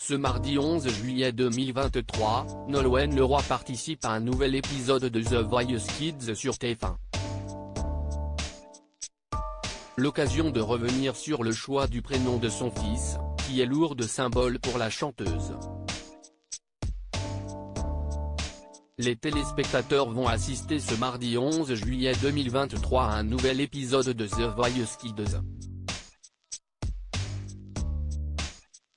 Ce mardi 11 juillet 2023, Nolwenn Leroy participe à un nouvel épisode de The Voice Kids sur TF1. L'occasion de revenir sur le choix du prénom de son fils, qui est lourd de symboles pour la chanteuse. Les téléspectateurs vont assister ce mardi 11 juillet 2023 à un nouvel épisode de The Voice Kids.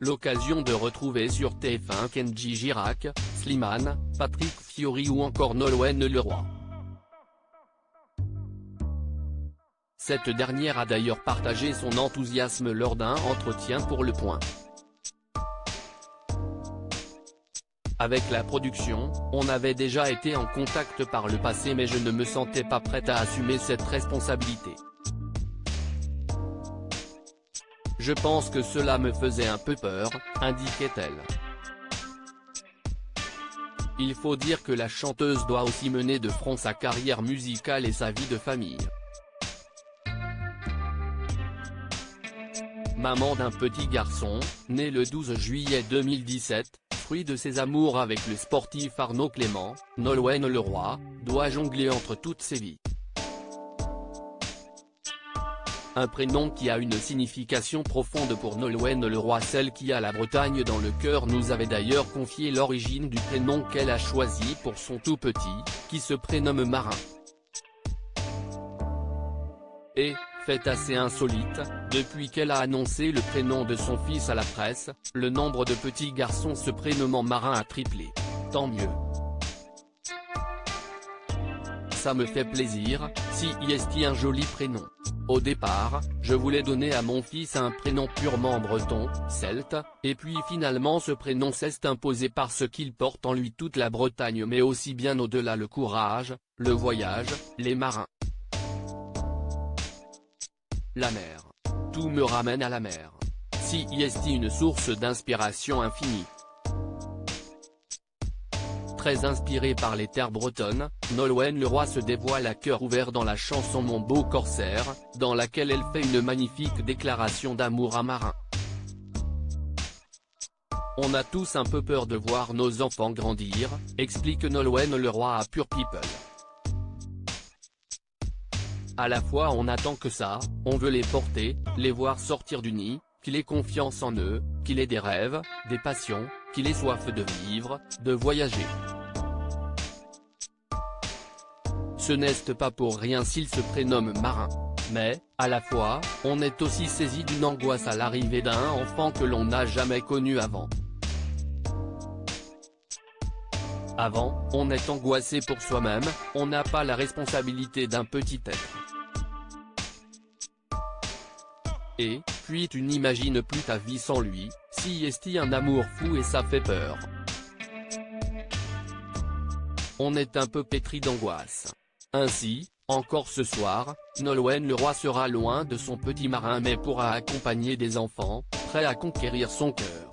L'occasion de retrouver sur TF1 Kenji Girac, Slimane, Patrick Fiori ou encore Nolwenn Leroy. Cette dernière a d'ailleurs partagé son enthousiasme lors d'un entretien pour Le Point. Avec la production, on avait déjà été en contact par le passé mais je ne me sentais pas prête à assumer cette responsabilité. Je pense que cela me faisait un peu peur, indiquait-elle. Il faut dire que la chanteuse doit aussi mener de front sa carrière musicale et sa vie de famille. Maman d'un petit garçon, né le 12 juillet 2017, fruit de ses amours avec le sportif Arnaud Clément, Nolwenn Leroy, doit jongler entre toutes ses vies. Un prénom qui a une signification profonde pour Nolwenn Leroy, celle qui a la Bretagne dans le cœur, nous avait d'ailleurs confié l'origine du prénom qu'elle a choisi pour son tout petit, qui se prénomme Marin. Et, fait assez insolite, depuis qu'elle a annoncé le prénom de son fils à la presse, le nombre de petits garçons se prénommant Marin a triplé. Tant mieux. Ça me fait plaisir, si est un joli prénom. Au départ, je voulais donner à mon fils un prénom purement breton, celte, et puis finalement ce prénom s'est imposé parce qu'il porte en lui toute la Bretagne mais aussi bien au-delà le courage, le voyage, les marins. La mer. Tout me ramène à la mer. Si est une source d'inspiration infinie. Très inspirée par les terres bretonnes, Nolwenn Leroy se dévoile à cœur ouvert dans la chanson Mon beau corsaire, dans laquelle elle fait une magnifique déclaration d'amour à Marin. On a tous un peu peur de voir nos enfants grandir, explique Nolwenn Leroy à Pure People. À la fois on attend que ça, on veut les porter, les voir sortir du nid, qu'il ait confiance en eux, qu'il ait des rêves, des passions, qu'il ait soif de vivre, de voyager. Ce n'est pas pour rien s'il se prénomme Marin. Mais, à la fois, on est aussi saisi d'une angoisse à l'arrivée d'un enfant que l'on n'a jamais connu avant. Avant, on est angoissé pour soi-même, on n'a pas la responsabilité d'un petit être. Et, puis tu n'imagines plus ta vie sans lui, si est un amour fou et ça fait peur. On est un peu pétri d'angoisse. Ainsi, encore ce soir, Nolwenn Leroy sera loin de son petit Marin mais pourra accompagner des enfants, prêts à conquérir son cœur.